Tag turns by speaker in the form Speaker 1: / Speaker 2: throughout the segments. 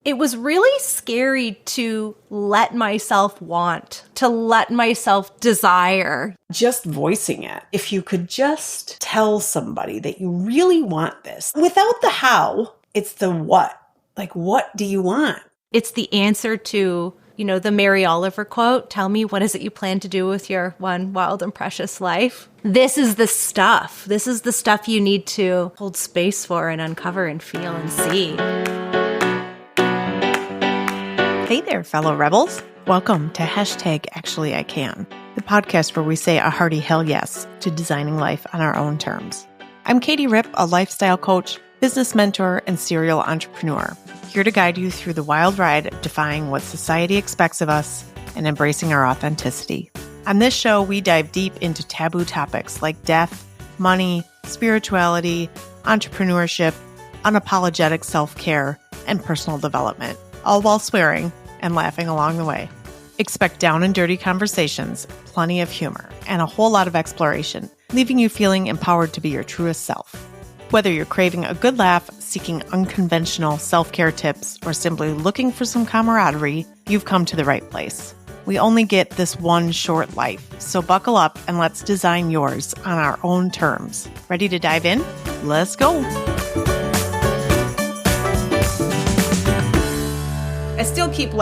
Speaker 1: It was really scary to let myself want, to let myself desire.
Speaker 2: Just voicing it. If you could just tell somebody that you really want this without the how, it's the what. Like, what do you want?
Speaker 1: It's the answer to, the Mary Oliver quote, tell me, what is it you plan to do with your one wild and precious life? This is the stuff. This is the stuff you need to hold space for and uncover and feel and see.
Speaker 3: Hey there, fellow rebels. Welcome to #ActuallyICan, the podcast where we say a hearty hell yes to designing life on our own terms. I'm Katie Ripp, a lifestyle coach, business mentor, and serial entrepreneur, here to guide you through the wild ride of defying what society expects of us and embracing our authenticity. On this show, we dive deep into taboo topics like death, money, spirituality, entrepreneurship, unapologetic self-care, and personal development, all while swearing and laughing along the way. Expect down and dirty conversations, plenty of humor, and a whole lot of exploration, leaving you feeling empowered to be your truest self. Whether you're craving a good laugh, seeking unconventional self-care tips, or simply looking for some camaraderie, you've come to the right place. We only get this one short life, so buckle up and let's design yours on our own terms. Ready to dive in? Let's go!
Speaker 2: I still keep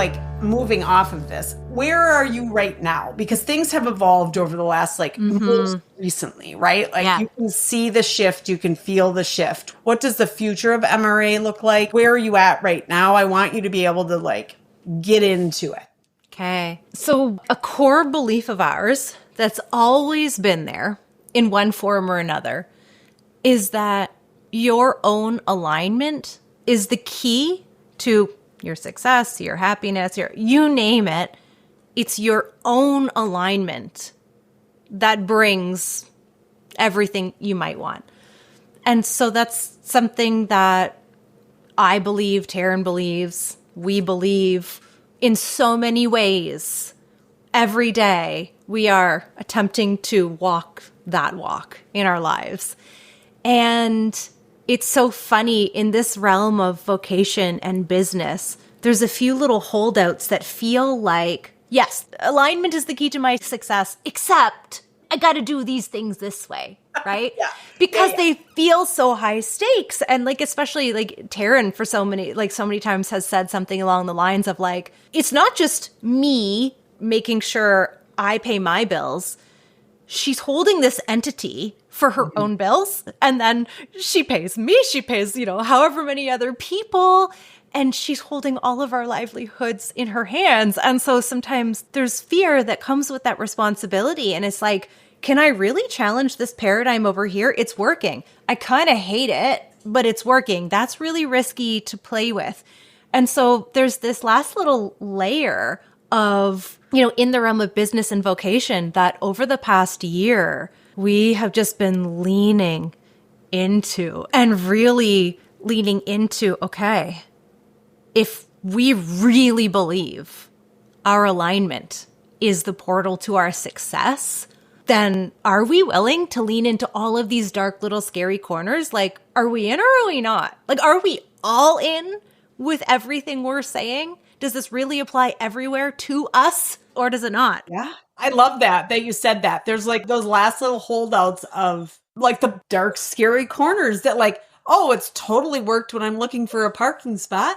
Speaker 2: moving off of this. Where are you right now? Because things have evolved over the last most recently, right? You can see the shift, you can feel the shift. What does the future of MRA look like? Where are you at right now? I want you to be able to get into it.
Speaker 1: Okay. So a core belief of ours that's always been there in one form or another is that your own alignment is the key to your success, your happiness, you name it. It's your own alignment that brings everything you might want. And so that's something that I believe, Taryn believes, we believe in so many ways. Every day we are attempting to walk that walk in our lives. And it's so funny in this realm of vocation and business, there's a few little holdouts that feel like, yes, alignment is the key to my success, except I got to do these things this way, right? Because they feel so high stakes. And especially Taryn for so many times has said something along the lines of it's not just me making sure I pay my bills. She's holding this entity for her own bills. And then she pays me, she pays, however many other people. And she's holding all of our livelihoods in her hands. And so sometimes there's fear that comes with that responsibility. And it's can I really challenge this paradigm over here? It's working. I kind of hate it, but it's working. That's really risky to play with. And so there's this last little layer of, in the realm of business and vocation that over the past year, we have just been leaning into and really leaning into, okay, if we really believe our alignment is the portal to our success, then are we willing to lean into all of these dark little scary corners? Are we in or are we not? Are we all in with everything we're saying? Does this really apply everywhere to us or does it not?
Speaker 2: Yeah. I love that you said that. There's those last little holdouts of the dark, scary corners that oh, it's totally worked when I'm looking for a parking spot.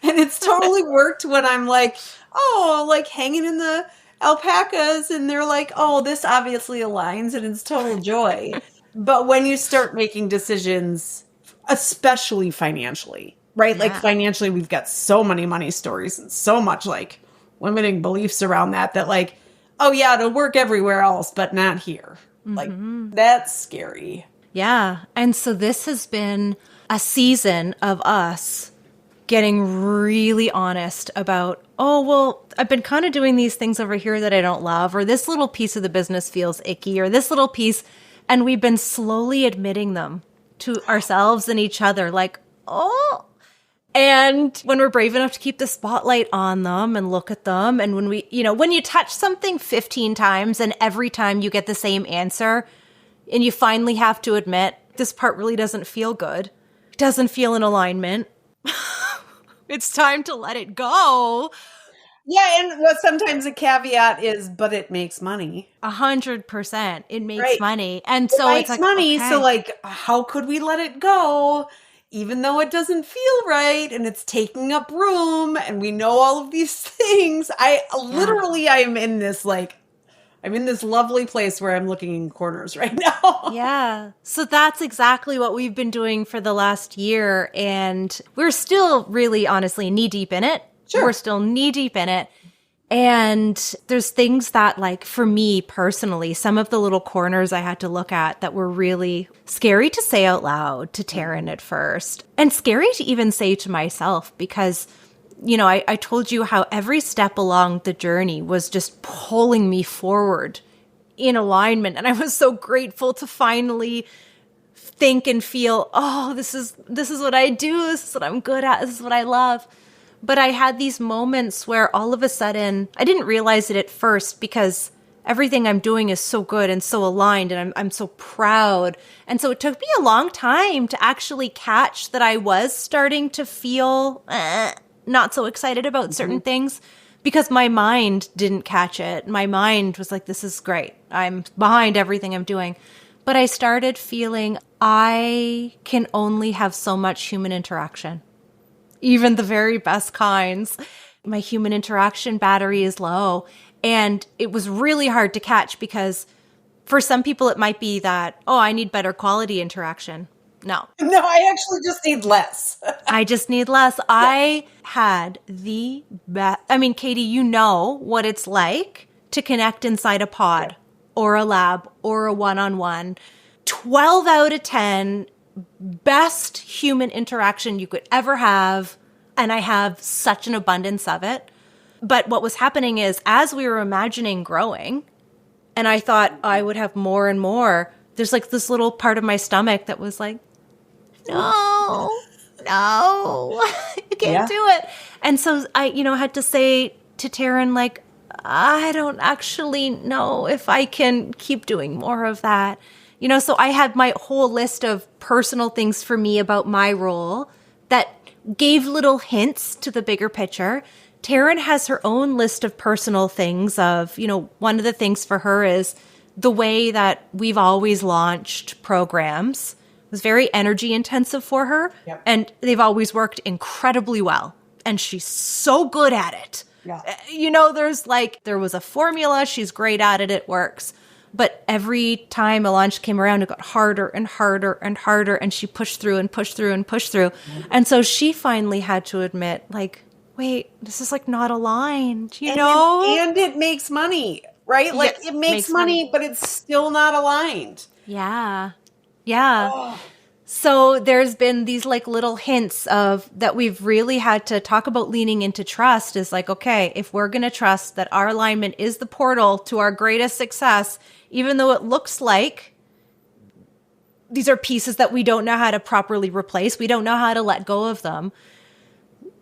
Speaker 2: And it's totally worked when I'm hanging in the alpacas and they're oh, this obviously aligns and it's total joy. But when you start making decisions, especially financially, right?
Speaker 1: Yeah.
Speaker 2: Financially, we've got so many money stories and so much limiting beliefs around that oh yeah, it'll work everywhere else, but not here. That's scary.
Speaker 1: Yeah. And so this has been a season of us getting really honest about, oh, well, I've been kind of doing these things over here that I don't love, or this little piece of the business feels icky, or this little piece. And we've been slowly admitting them to ourselves and each other, oh. And when we're brave enough to keep the spotlight on them and look at them, and when we, when you touch something 15 times and every time you get the same answer, and you finally have to admit, this part really doesn't feel good, doesn't feel in alignment. It's time to let it go.
Speaker 2: Yeah, and what sometimes a caveat is, but it makes money.
Speaker 1: 100%. It makes
Speaker 2: Right.
Speaker 1: money. And
Speaker 2: It
Speaker 1: so it's
Speaker 2: makes
Speaker 1: like,
Speaker 2: money,
Speaker 1: okay.
Speaker 2: so like, how could we let it go? Even though it doesn't feel right and it's taking up room and we know all of these things. I am in this I'm in this lovely place where I'm looking in corners right now.
Speaker 1: Yeah. So that's exactly what we've been doing for the last year. And we're still really, honestly, knee deep in it.
Speaker 2: Sure.
Speaker 1: We're still knee deep in it. And there's things that, like, for me personally, some of the little corners I had to look at that were really scary to say out loud to Taryn at first, and scary to even say to myself, because, you know, I told you how every step along the journey was just pulling me forward in alignment. And I was so grateful to finally think and feel, oh, this is what I do. This is what I'm good at. This is what I love. But I had these moments where all of a sudden, I didn't realize it at first because everything I'm doing is so good and so aligned, and I'm so proud. And so it took me a long time to actually catch that I was starting to feel not so excited about certain things, because my mind didn't catch it. My mind was like, this is great. I'm behind everything I'm doing. But I started feeling I can only have so much human interaction, even the very best kinds. My human interaction battery is low. And it was really hard to catch, because for some people it might be that, oh, I need better quality interaction. No,
Speaker 2: I actually just need less.
Speaker 1: I just need less. Yeah. I had the best. I mean, Katie, you know what it's like to connect inside a pod or a lab or a one-on-one. 12 out of 10, best human interaction you could ever have. And I have such an abundance of it. But what was happening is, as we were imagining growing, and I thought I would have more and more, there's like this little part of my stomach that was like, no, you can't do it. And so I, had to say to Taryn, like, I don't actually know if I can keep doing more of that. So I had my whole list of personal things for me about my role that gave little hints to the bigger picture. Taryn has her own list of personal things of, one of the things for her is the way that we've always launched programs was very energy intensive for her. Yep. And they've always worked incredibly well. And she's so good at it. Yeah. There was a formula. She's great at it. It works. But every time a launch came around, it got harder and harder and harder. And she pushed through and pushed through and pushed through. Mm-hmm. And so she finally had to admit, like, wait, this is like not aligned,
Speaker 2: and it makes money, right? Like, it makes money, but it's still not aligned.
Speaker 1: Yeah. Yeah. Oh. So there's been these like little hints of that we've really had to talk about leaning into trust, is like, okay, if we're going to trust that our alignment is the portal to our greatest success, even though it looks like these are pieces that we don't know how to properly replace, we don't know how to let go of them.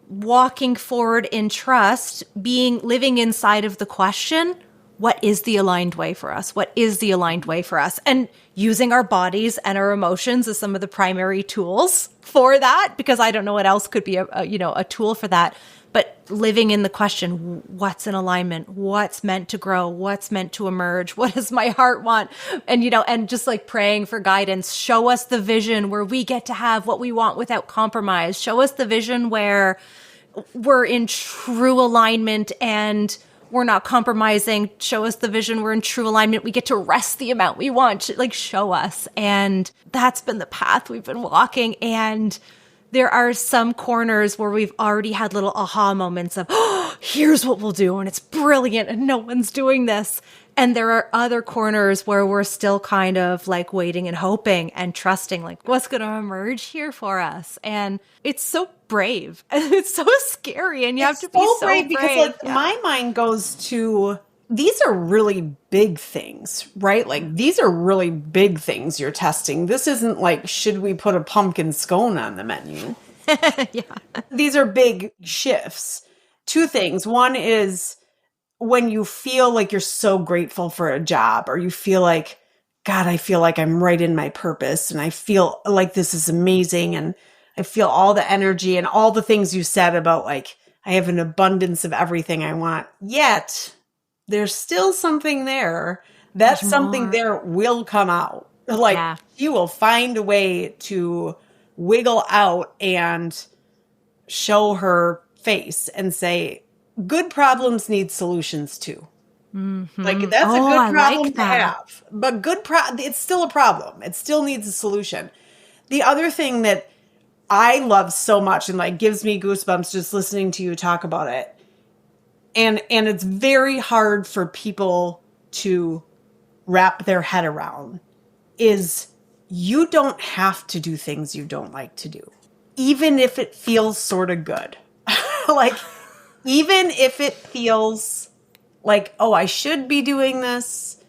Speaker 1: Walking forward in trust, living inside of the question, what is the aligned way for us? What is the aligned way for us? And using our bodies and our emotions as some of the primary tools for that, because I don't know what else could be a tool for that. But living in the question, what's in alignment? What's meant to grow? What's meant to emerge? What does my heart want? And, and just like praying for guidance. Show us the vision where we get to have what we want without compromise. Show us the vision where we're in true alignment and we're not compromising. Show us the vision we're in true alignment. We get to rest the amount we want. Like, show us. And that's been the path we've been walking. And there are some corners where we've already had little aha moments of, oh, here's what we'll do. And it's brilliant. And no one's doing this. And there are other corners where we're still kind of like waiting and hoping and trusting, like, what's going to emerge here for us. And it's so brave. And it's so scary. And you have to be so brave.
Speaker 2: Because my mind goes to, these are really big things, right? Like, these are really big things you're testing. This isn't like, should we put a pumpkin scone on the menu?
Speaker 1: Yeah.
Speaker 2: These are big shifts. Two things. One is when you feel like you're so grateful for a job, or you feel like, God, I feel like I'm right in my purpose and I feel like this is amazing. And I feel all the energy and all the things you said about like, I have an abundance of everything I want. Yet there's still something there. That
Speaker 1: There's
Speaker 2: something
Speaker 1: more.
Speaker 2: there will come out. Like
Speaker 1: Yeah.
Speaker 2: you will find a way to wiggle out and show her face and say, good problems need solutions too. Like that's a good
Speaker 1: I
Speaker 2: problem
Speaker 1: like
Speaker 2: to
Speaker 1: that.
Speaker 2: have, but it's still a problem. It still needs a solution. The other thing that I love so much and like gives me goosebumps just listening to you talk about it. And it's very hard for people to wrap their head around is you don't have to do things you don't like to do, even if it feels sort of good. Like, even if it feels like, oh, I should be doing this.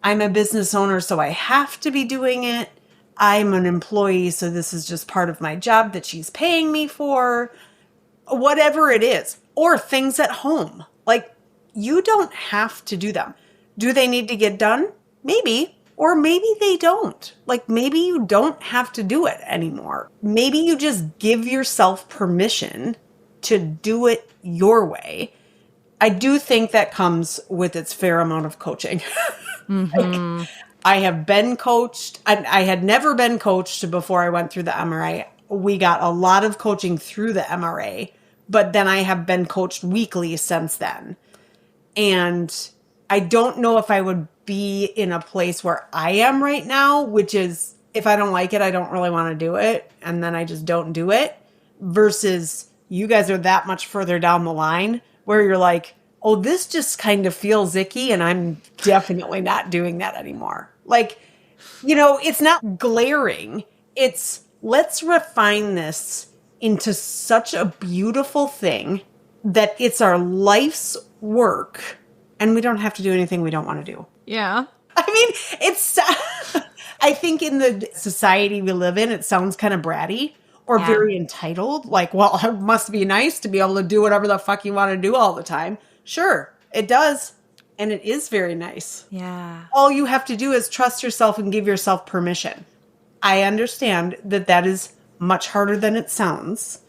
Speaker 2: I'm a business owner, so I have to be doing it. I'm an employee, so this is just part of my job that she's paying me for. Whatever it is. Or things at home. Like, you don't have to do them. Do they need to get done? Maybe. Or maybe they don't. Like, maybe you don't have to do it anymore. Maybe you just give yourself permission to do it your way. I do think that comes with its fair amount of coaching. Like, I have been coached. I had never been coached before I went through the MRA. We got a lot of coaching through the MRA, but then I have been coached weekly since then. And I don't know if I would be in a place where I am right now, which is if I don't like it, I don't really want to do it. And then I just don't do it versus you guys are that much further down the line where you're like, oh, this just kind of feels icky and I'm definitely not doing that anymore. Like, you know, it's not glaring. It's let's refine this into such a beautiful thing that it's our life's work and we don't have to do anything we don't want to do.
Speaker 1: Yeah.
Speaker 2: I mean, it's, I think in the society we live in, it sounds kind of bratty or very entitled. Like, well, it must be nice to be able to do whatever the fuck you want to do all the time. Sure, it does. And it is very nice.
Speaker 1: Yeah.
Speaker 2: All you have to do is trust yourself and give yourself permission. I understand that that is much harder than it sounds,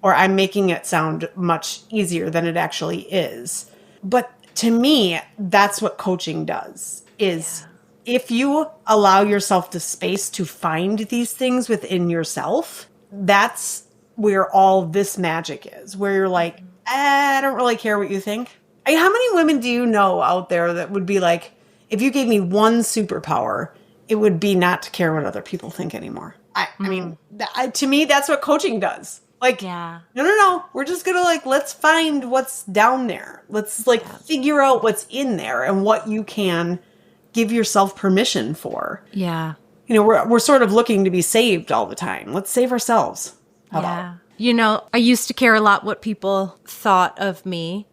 Speaker 2: or I'm making it sound much easier than it actually is. But to me, that's what coaching does, is if you allow yourself the space to find these things within yourself, that's where all this magic is, where you're like, I don't really care what you think. How many women do you know out there that would be like, if you gave me one superpower, it would be not to care what other people think anymore? I mean, to me, that's what coaching does. Like, no. We're just going to like, let's find what's down there. Let's like figure out what's in there and what you can give yourself permission for.
Speaker 1: Yeah.
Speaker 2: You know, we're sort of looking to be saved all the time. Let's save ourselves. How about?
Speaker 1: You know, I used to care a lot what people thought of me.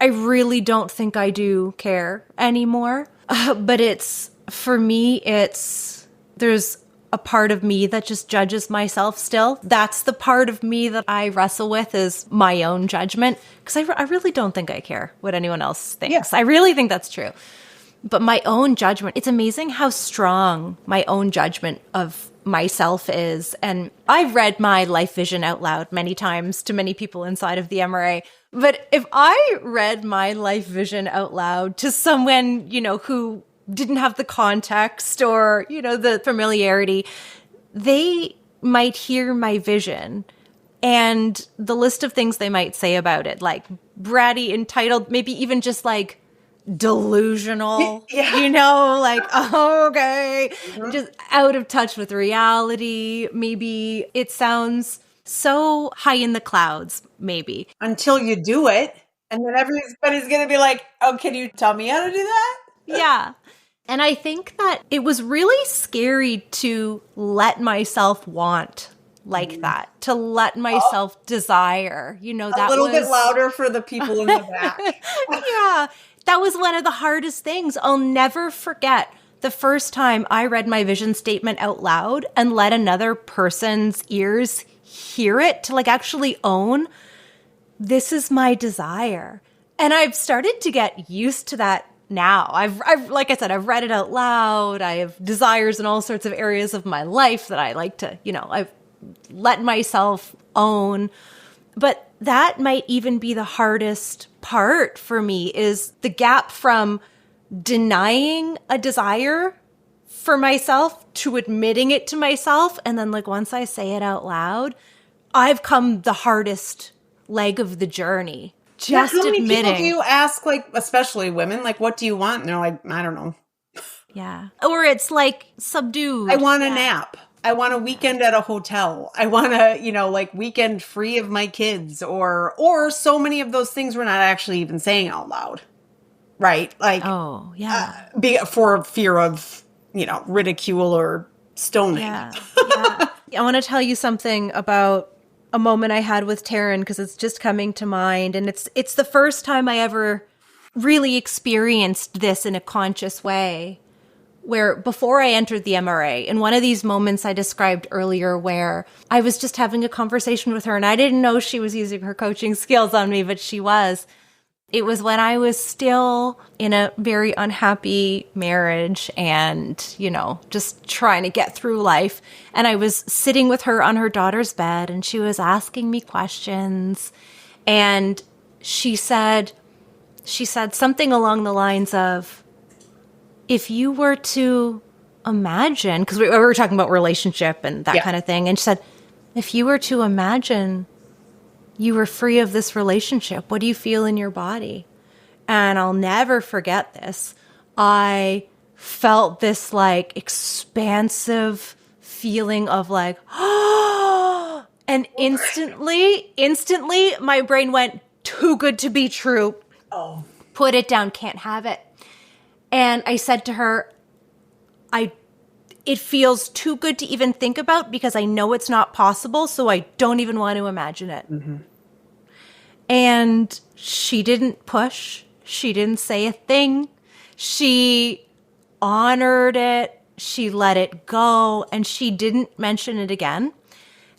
Speaker 1: I really don't think I do care anymore. But for me, there's a part of me that just judges myself still. That's the part of me that I wrestle with is my own judgment. Because I really don't think I care what anyone else thinks. I really think that's true. But my own judgment, it's amazing how strong my own judgment of myself is. And I've read my life vision out loud many times to many people inside of the MRA. But if I read my life vision out loud to someone, you know, who didn't have the context or, you know, the familiarity, they might hear my vision and the list of things they might say about it, like bratty, entitled, maybe even just like delusional, you know, like, okay, just out of touch with reality. Maybe it sounds so high in the clouds, maybe.
Speaker 2: Until you do it. And then everybody's going to be like, oh, can you tell me how to do that?
Speaker 1: Yeah. And I think that it was really scary to let myself want like that, to let myself desire, you know, that
Speaker 2: a little bit louder for the people in the back.
Speaker 1: Yeah. That was one of the hardest things. I'll never forget the first time I read my vision statement out loud and let another person's ears hear it to like actually own, this is my desire. And I've started to get used to that now. I've like I said, I've read it out loud. I have desires in all sorts of areas of my life that I like to, you know, I've let myself own. But that might even be the hardest part for me, is the gap from denying a desire for myself to admitting it to myself. And then like once I say it out loud, I've come the hardest leg of the journey. Just
Speaker 2: how many
Speaker 1: admitting.
Speaker 2: people do you ask, like, especially women, like, what do you want? And they're like, I don't know.
Speaker 1: Yeah. Or it's like subdued.
Speaker 2: I want a nap. I want a weekend at a hotel. I want a, like weekend free of my kids, or so many of those things we're not actually even saying out loud. Right? Like,
Speaker 1: oh, yeah.
Speaker 2: For fear of, ridicule or stoning.
Speaker 1: Yeah. I want to tell you something about a moment I had with Taryn, because it's just coming to mind. And it's the first time I ever really experienced this in a conscious way, where before I entered the MRA, in one of these moments I described earlier, where I was just having a conversation with her and I didn't know she was using her coaching skills on me, but she was. It was when I was still in a very unhappy marriage and, just trying to get through life. And I was sitting with her on her daughter's bed and she was asking me questions. And she said something along the lines of, if you were to imagine, because we were talking about relationship and that kind of thing. And she said, if you were to imagine you were free of this relationship, what do you feel in your body? And I'll never forget this. I felt this like expansive feeling of like, oh, and instantly my brain went, too good to be true.
Speaker 2: Oh,
Speaker 1: Put it down, can't have it. And I said to her, it feels too good to even think about because I know it's not possible, so I don't even want to imagine it.
Speaker 2: Mm-hmm.
Speaker 1: And she didn't push. She didn't say a thing. She honored it. She let it go, and she didn't mention it again.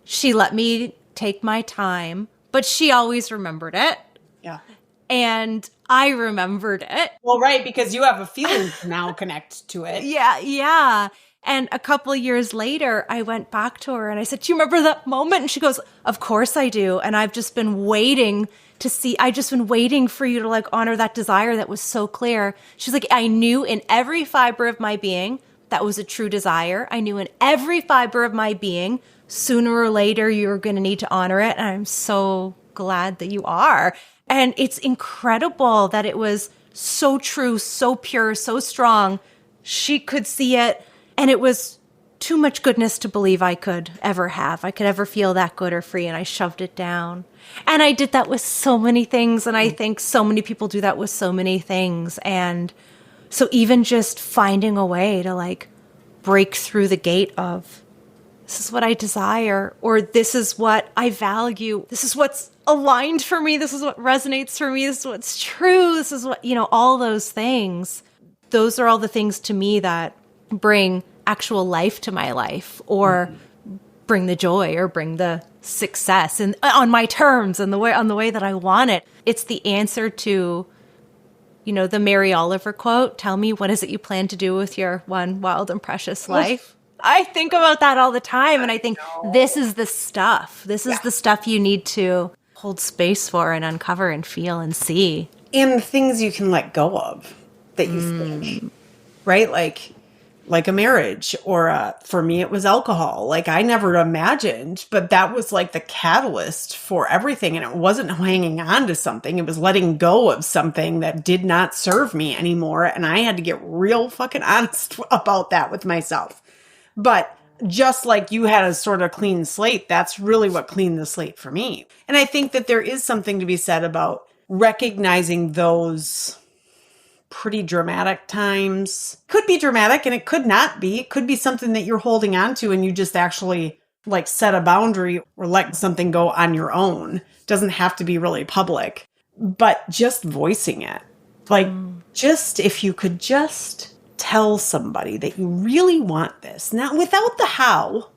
Speaker 1: She let me take my time, but she always remembered it.
Speaker 2: Yeah.
Speaker 1: And I remembered it.
Speaker 2: Well, right, because you have a feeling to now connect to it.
Speaker 1: Yeah. And a couple of years later, I went back to her and I said, do you remember that moment? And she goes, of course I do. And I've just been waiting for you to like honor that desire that was so clear. She's like, I knew in every fiber of my being that was a true desire. I knew in every fiber of my being, sooner or later, you're going to need to honor it. And I'm so glad that you are. And it's incredible that it was so true, so pure, so strong. She could see it. And it was too much goodness to believe I could ever feel that good or free. And I shoved it down. And I did that with so many things. And I think so many people do that with so many things. And so even just finding a way to like break through the gate of, this is what I desire, or this is what I value. This is what's aligned for me. This is what resonates for me. This is what's true. This is what, all those things. Those are all the things to me that bring actual life to my life, or bring the joy, or bring the success, and on my terms, and on the way that I want it. It's the answer to, the Mary Oliver quote, tell me, what is it you plan to do with your one wild and precious life? I think about that all the time. And I think this is the stuff. This is the stuff you need to hold space for and uncover and feel and see.
Speaker 2: And the things you can let go of that you think, right? Like a marriage, or for me, it was alcohol. Like I never imagined, but that was like the catalyst for everything. And it wasn't hanging on to something. It was letting go of something that did not serve me anymore. And I had to get real fucking honest about that with myself. But just like you had a sort of clean slate, that's really what cleaned the slate for me. And I think that there is something to be said about recognizing those pretty dramatic times. Could be dramatic and it could not be. It could be something that you're holding on to and you just actually like set a boundary or let something go on your own. Doesn't have to be really public, but just voicing it. Like just, if you could just tell somebody that you really want this. Now, without the how,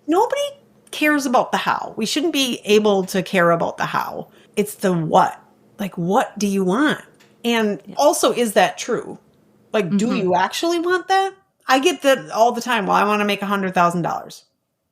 Speaker 2: nobody cares about the how. We shouldn't be able to care about the how. It's the what. Like, what do you want? And also, is that true? Like, do you actually want that? I get that all the time. Well, I want to make $100,000.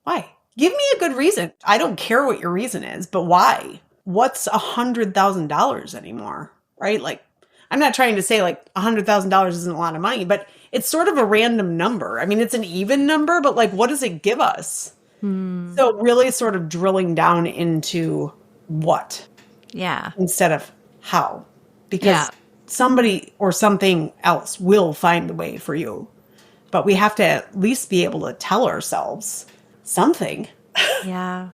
Speaker 2: Why? Give me a good reason. I don't care what your reason is, but why? What's $100,000 anymore, right? Like, I'm not trying to say like $100,000 isn't a lot of money, but it's sort of a random number. I mean, it's an even number, but like, what does it give us? So really sort of drilling down into what instead of how, because somebody or something else will find a way for you, but we have to at least be able to tell ourselves something.
Speaker 1: Yeah.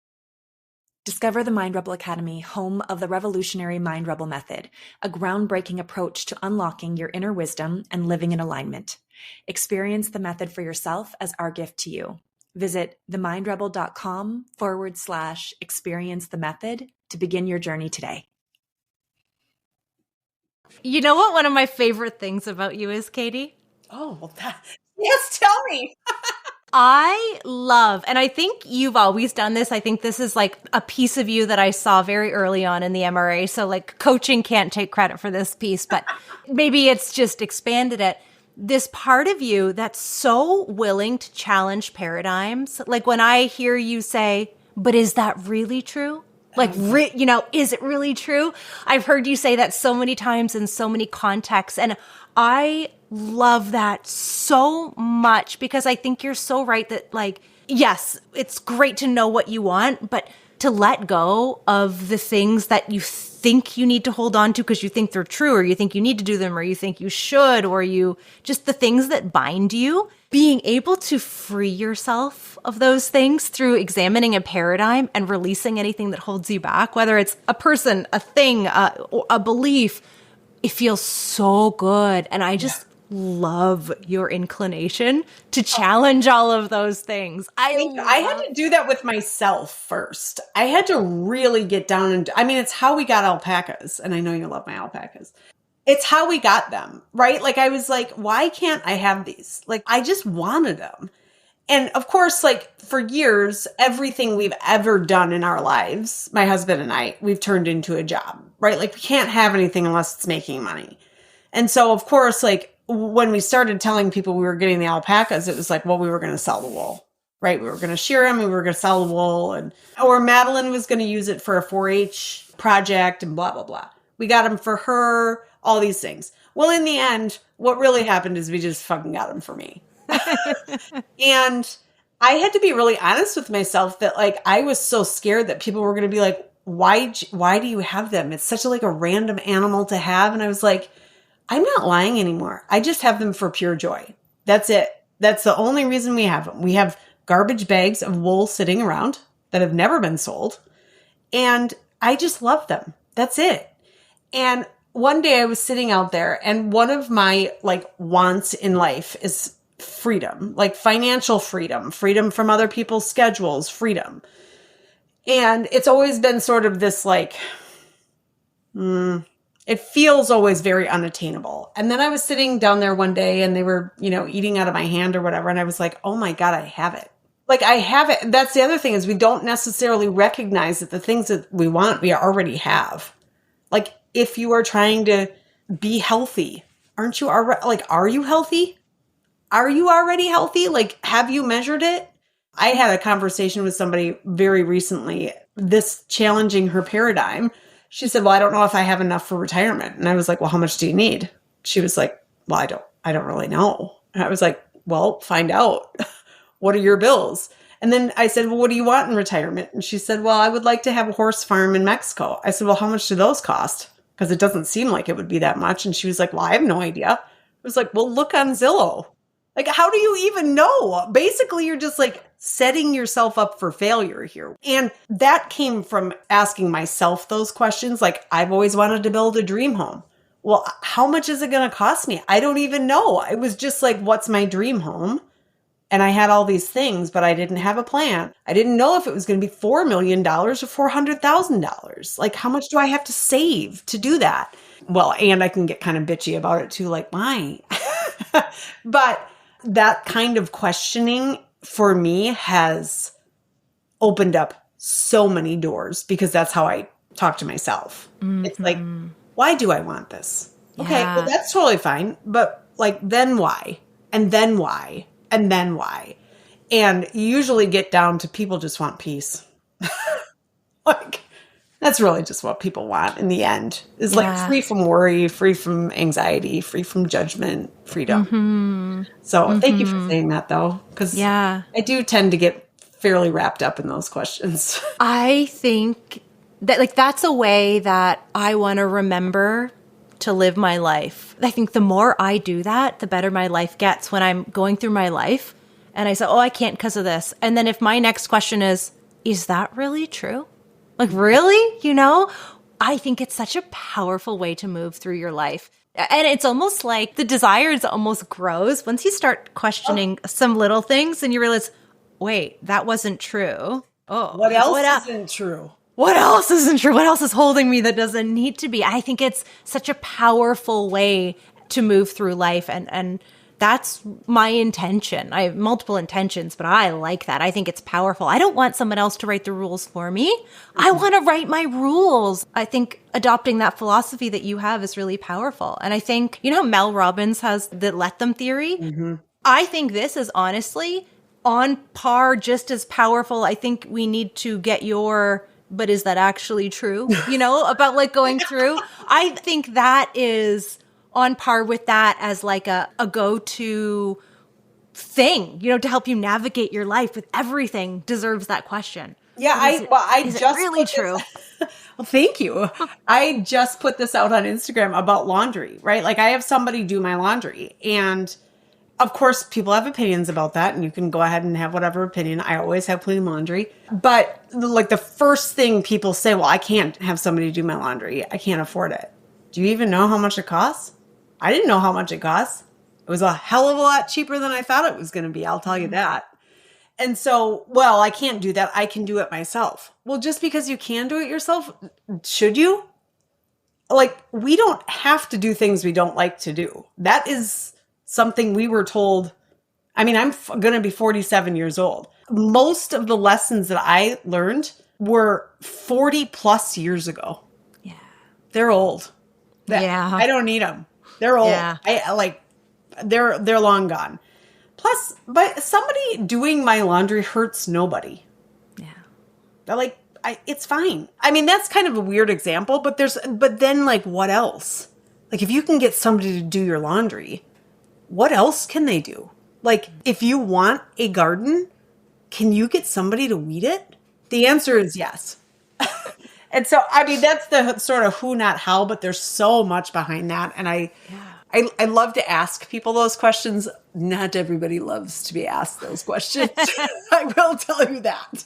Speaker 4: Discover the Mind Rebel Academy, home of the revolutionary Mind Rebel method, a groundbreaking approach to unlocking your inner wisdom and living in alignment. Experience the method for yourself as our gift to you. Visit themindrebel.com/experience the method to begin your journey today.
Speaker 1: You know what one of my favorite things about you is, Katie?
Speaker 2: Oh, well, yes, tell me.
Speaker 1: I love, and I think you've always done this. I think this is like a piece of you that I saw very early on in the MRA. So like coaching can't take credit for this piece, but maybe it's just expanded it. This part of you that's so willing to challenge paradigms. Like when I hear you say, but is that really true? Like, is it really true? I've heard you say that so many times in so many contexts. And I love that so much because I think you're so right that like, yes, it's great to know what you want, but to let go of the things that you think you need to hold on to because you think they're true or you think you need to do them or you think you should or you just the things that bind you, being able to free yourself of those things through examining a paradigm and releasing anything that holds you back, whether it's a person, a thing, a belief, it feels so good. And I just love your inclination to challenge all of those things. I
Speaker 2: had to do that with myself first. I had to really get down and, I mean, it's how we got alpacas. And I know you love my alpacas. It's how we got them, right? Like I was like, why can't I have these? Like I just wanted them. And of course, like for years, everything we've ever done in our lives, my husband and I, we've turned into a job, right? Like we can't have anything unless it's making money. And so of course, like when we started telling people we were getting the alpacas, it was like, well, we were going to sell the wool, right? We were going to shear them. We were going to sell the wool or Madeline was going to use it for a 4-H project and blah, blah, blah. We got them for her, all these things. Well, in the end, what really happened is we just fucking got them for me. And I had to be really honest with myself that like, I was so scared that people were going to be like, why do you have them? It's such a random animal to have. And I was like, I'm not lying anymore. I just have them for pure joy. That's it. That's the only reason we have them. We have garbage bags of wool sitting around that have never been sold. And I just love them. That's it. And one day I was sitting out there and one of my wants in life is freedom, like financial freedom, freedom from other people's schedules, freedom. And it's always been sort of this it feels always very unattainable. And then I was sitting down there one day and they were, eating out of my hand or whatever. And I was like, oh my God, I have it. Like I have it. That's the other thing is we don't necessarily recognize that the things that we want, we already have. Like if you are trying to be healthy, aren't you already, are you healthy? Are you already healthy? Like, have you measured it? I had a conversation with somebody very recently, this challenging her paradigm. She said, well, I don't know if I have enough for retirement. And I was like, well, how much do you need? She was like, well, I don't really know. And I was like, well, find out. What are your bills? And then I said, well, what do you want in retirement? And she said, well, I would like to have a horse farm in Mexico. I said, well, how much do those cost? Because it doesn't seem like it would be that much. And she was like, well, I have no idea. I was like, well, look on Zillow. Like, how do you even know? Basically, you're just setting yourself up for failure here. And that came from asking myself those questions. Like, I've always wanted to build a dream home. Well, how much is it going to cost me? I don't even know. It was just like, what's my dream home? And I had all these things, but I didn't have a plan. I didn't know if it was going to be $4 million or $400,000. Like, how much do I have to save to do that? Well, and I can get kind of bitchy about it too. Like, why? But that kind of questioning for me has opened up so many doors because that's how I talk to myself. Mm-hmm. It's like, why do I want this? Yeah. Okay, well, that's totally fine. But then why? And then why? And then why? And you usually get down to people just want peace. Like, that's really just what people want in the end, is like free from worry, free from anxiety, free from judgment, freedom. So thank you for saying that, though, because I do tend to get fairly wrapped up in those questions.
Speaker 1: I think that like that's a way that I want to remember to live my life. I think the more I do that, the better my life gets when I'm going through my life and I say, oh, I can't because of this. And then if my next question is that really true? Like, really? You know, I think it's such a powerful way to move through your life. And it's almost like the desires almost grows once you start questioning some little things and you realize, wait, that wasn't true. Oh,
Speaker 2: what else isn't true?
Speaker 1: What else isn't true? What else is holding me that doesn't need to be? I think it's such a powerful way to move through life. And that's my intention. I have multiple intentions, but I like that. I think it's powerful. I don't want someone else to write the rules for me. I want to write my rules. I think adopting that philosophy that you have is really powerful. And I think, you know, Mel Robbins has the let them theory. I think this is honestly on par, just as powerful. I think we need to get but is that actually true? You know, about like going through. I think that is on par with that as like a go-to thing, you know, to help you navigate your life with everything deserves that question.
Speaker 2: Yeah,
Speaker 1: is it really true?
Speaker 2: Well, thank you. I just put this out on Instagram about laundry, right? Like I have somebody do my laundry, and of course, people have opinions about that, and you can go ahead and have whatever opinion. I always have clean laundry. But like the first thing people say, well, I can't have somebody do my laundry. I can't afford it. Do you even know how much it costs? I didn't know how much it costs. It was a hell of a lot cheaper than I thought it was going to be. I'll tell you that. And so, well, I can't do that. I can do it myself. Well, just because you can do it yourself, should you? Like, we don't have to do things we don't like to do. That is something we were told. I mean, I'm going to be 47 years old. Most of the lessons that I learned were 40 plus years ago.
Speaker 1: Yeah.
Speaker 2: They're old.
Speaker 1: Yeah.
Speaker 2: I don't need them. They're old.
Speaker 1: Yeah.
Speaker 2: They're long gone. Plus, but somebody doing my laundry hurts nobody.
Speaker 1: Yeah.
Speaker 2: It's fine. I mean, that's kind of a weird example, but then like, what else? Like, if you can get somebody to do your laundry, what else can they do? Like, if you want a garden, can you get somebody to weed it? The answer is yes. And so, I mean, that's the sort of who, not how, but there's so much behind that. And I love to ask people those questions. Not everybody loves to be asked those questions. I will tell you that.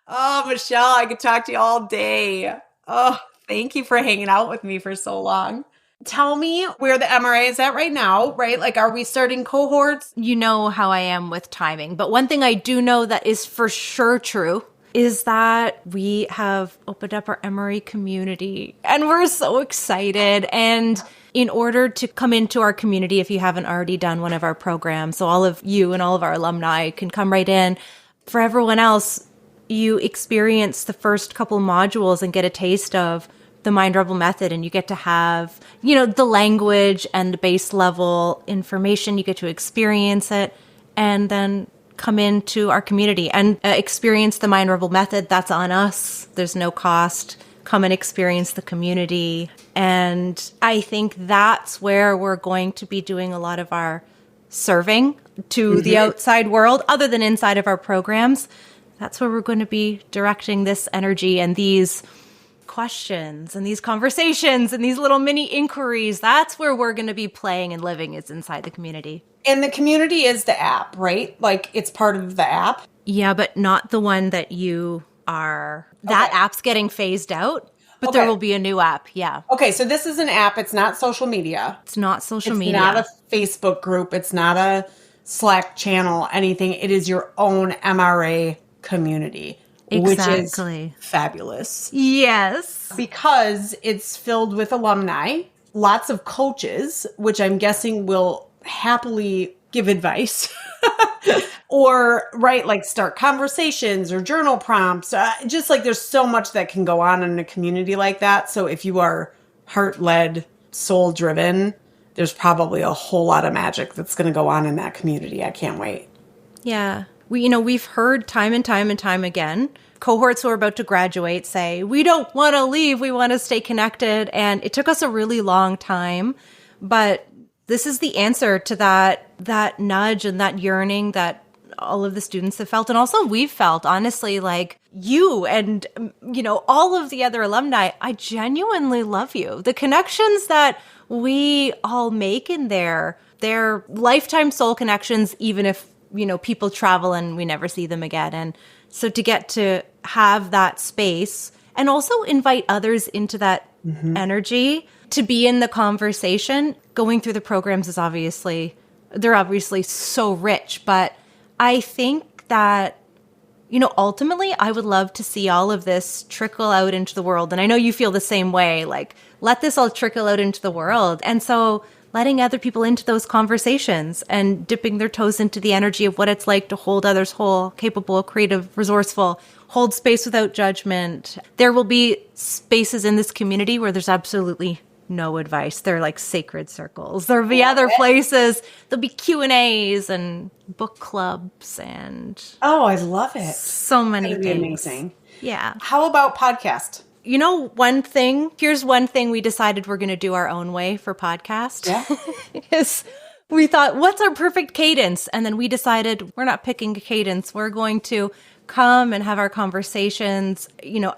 Speaker 2: Oh, Michelle, I could talk to you all day. Oh, thank you for hanging out with me for so long. Tell me where the MRA is at right now, right? Like, are we starting cohorts?
Speaker 1: You know how I am with timing, but one thing I do know that is for sure true is that we have opened up our Emory community and we're so excited. And in order to come into our community, if you haven't already done one of our programs, so all of you and all of our alumni can come right in. For everyone else, you experience the first couple modules and get a taste of the Mind Rebel method, and you get to have, you know, the language and the base level information. You get to experience it and then come into our community and experience the Mind Rebel method. That's on us. There's no cost. Come and experience the community. And I think that's where we're going to be doing a lot of our serving to the outside world, other than inside of our programs. That's where we're going to be directing this energy and these questions and these conversations and these little mini inquiries. That's where we're going to be playing and living, is inside the community.
Speaker 2: And the community is the app, right? Like, it's part of the app.
Speaker 1: Yeah, but not the one that you are. That app's getting phased out, but there will be a new app. Yeah.
Speaker 2: Okay, so this is an app. It's not social media.
Speaker 1: It's not social media.
Speaker 2: It's not a Facebook group. It's not a Slack channel, anything. It is your own MRA community.
Speaker 1: Exactly.
Speaker 2: Which is fabulous.
Speaker 1: Yes.
Speaker 2: Because it's filled with alumni, lots of coaches, which I'm guessing will happily give advice or like start conversations or journal prompts. Just like there's so much that can go on in a community like that. So if you are heart-led, soul-driven, there's probably a whole lot of magic that's going to go on in that community. I can't wait.
Speaker 1: Yeah. We've heard time and time and time again, cohorts who are about to graduate say, we don't want to leave, we want to stay connected. And it took us a really long time, but this is the answer to that nudge and that yearning that all of the students have felt. And also we've felt, honestly, like you and, all of the other alumni, I genuinely love you. The connections that we all make in there, they're lifetime soul connections, even if, people travel and we never see them again. And so to get to have that space and also invite others into that energy to be in the conversation, going through the programs is they're obviously so rich. But I think that, ultimately I would love to see all of this trickle out into the world. And I know you feel the same way, like let this all trickle out into the world. And so letting other people into those conversations and dipping their toes into the energy of what it's like to hold others whole, capable, creative, resourceful, hold space without judgment. There will be spaces in this community where there's absolutely no advice. They're like sacred circles. There'll be other places. There'll be Q&As and book clubs and...
Speaker 2: Oh, I love it.
Speaker 1: So many
Speaker 2: That'd
Speaker 1: things.
Speaker 2: Be amazing.
Speaker 1: Yeah.
Speaker 2: How about podcast?
Speaker 1: Here's one thing we decided we're going to do our own way for podcast.
Speaker 2: Yeah.
Speaker 1: Is we thought, what's our perfect cadence? And then we decided we're not picking a cadence. We're going to come and have our conversations,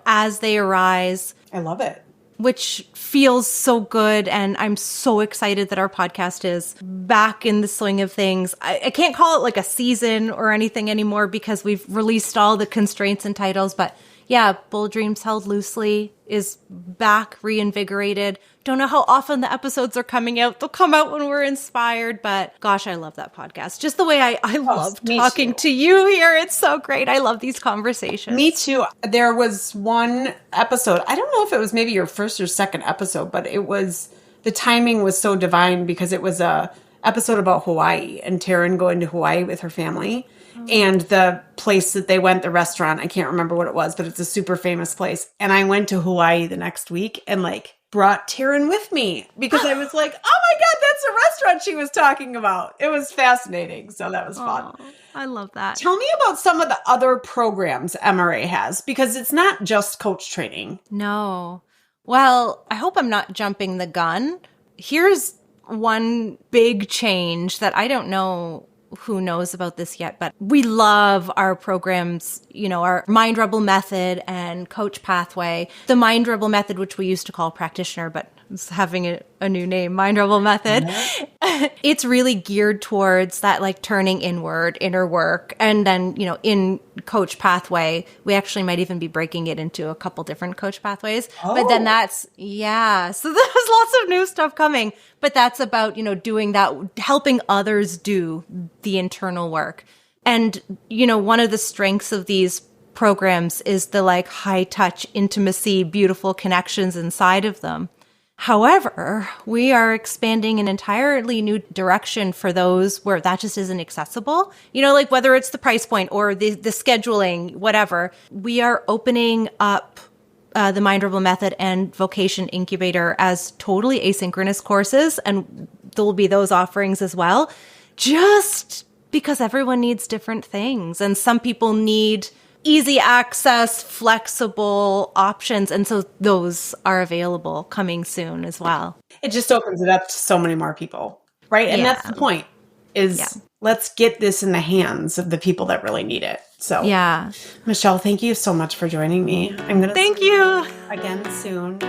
Speaker 1: as they arise.
Speaker 2: I love it.
Speaker 1: Which feels so good. And I'm so excited that our podcast is back in the swing of things. I can't call it like a season or anything anymore because we've released all the constraints and titles, but yeah, Bold Dreams Held Loosely is back, reinvigorated. Don't know how often the episodes are coming out. They'll come out when we're inspired, but gosh, I love that podcast. Just the way I love talking to you here. It's so great. I love these conversations.
Speaker 2: Me too. There was one episode. I don't know if it was maybe your first or second episode, but the timing was so divine because it was a episode about Hawaii and Taryn going to Hawaii with her family. And the place that they went, the restaurant, I can't remember what it was, but it's a super famous place. And I went to Hawaii the next week and brought Taryn with me because I was like, oh my God, that's the restaurant she was talking about. It was fascinating. So that was fun.
Speaker 1: I love that.
Speaker 2: Tell me about some of the other programs MRA has, because it's not just coach training.
Speaker 1: No. Well, I hope I'm not jumping the gun. Here's one big change that I don't know who knows about this yet, but we love our programs, our Mind Rebel method and coach pathway. The Mind Rebel method, which we used to call practitioner, but it's having a new name, Mind Rebel method. Mm-hmm. It's really geared towards that turning inward, inner work. And then, in coach pathway, we actually might even be breaking it into a couple different coach pathways. Oh. But then so there's lots of new stuff coming. But that's about, doing that, helping others do the internal work. And, one of the strengths of these programs is the high touch intimacy, beautiful connections inside of them. However, we are expanding an entirely new direction for those where that just isn't accessible. Whether it's the price point or the scheduling, whatever, we are opening up the Mind Rebel Method and Vocation Incubator as totally asynchronous courses. And there will be those offerings as well, just because everyone needs different things. And some people need easy access, flexible options. And so those are available coming soon as well.
Speaker 2: It just opens it up to so many more people, right? And that's the point is let's get this in the hands of the people that really need it. So
Speaker 1: yeah,
Speaker 2: Michelle, thank you so much for joining me. I'm going to
Speaker 1: thank you
Speaker 2: again soon.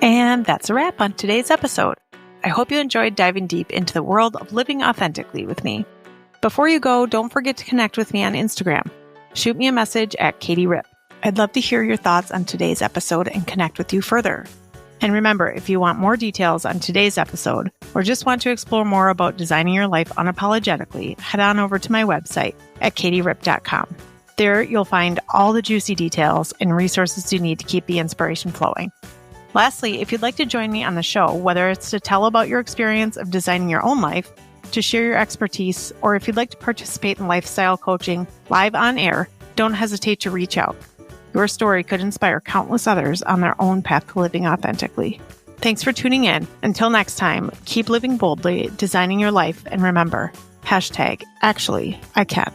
Speaker 3: And that's a wrap on today's episode. I hope you enjoyed diving deep into the world of living authentically with me. Before you go, don't forget to connect with me on Instagram. Shoot me a message at Katie Rip. I'd love to hear your thoughts on today's episode and connect with you further. And remember, if you want more details on today's episode or just want to explore more about designing your life unapologetically, head on over to my website at katierip.com. There, you'll find all the juicy details and resources you need to keep the inspiration flowing. Lastly, if you'd like to join me on the show, whether it's to tell about your experience of designing your own life, to share your expertise, or if you'd like to participate in lifestyle coaching live on air, don't hesitate to reach out. Your story could inspire countless others on their own path to living authentically. Thanks for tuning in. Until next time, keep living boldly, designing your life, and remember, #actually I can.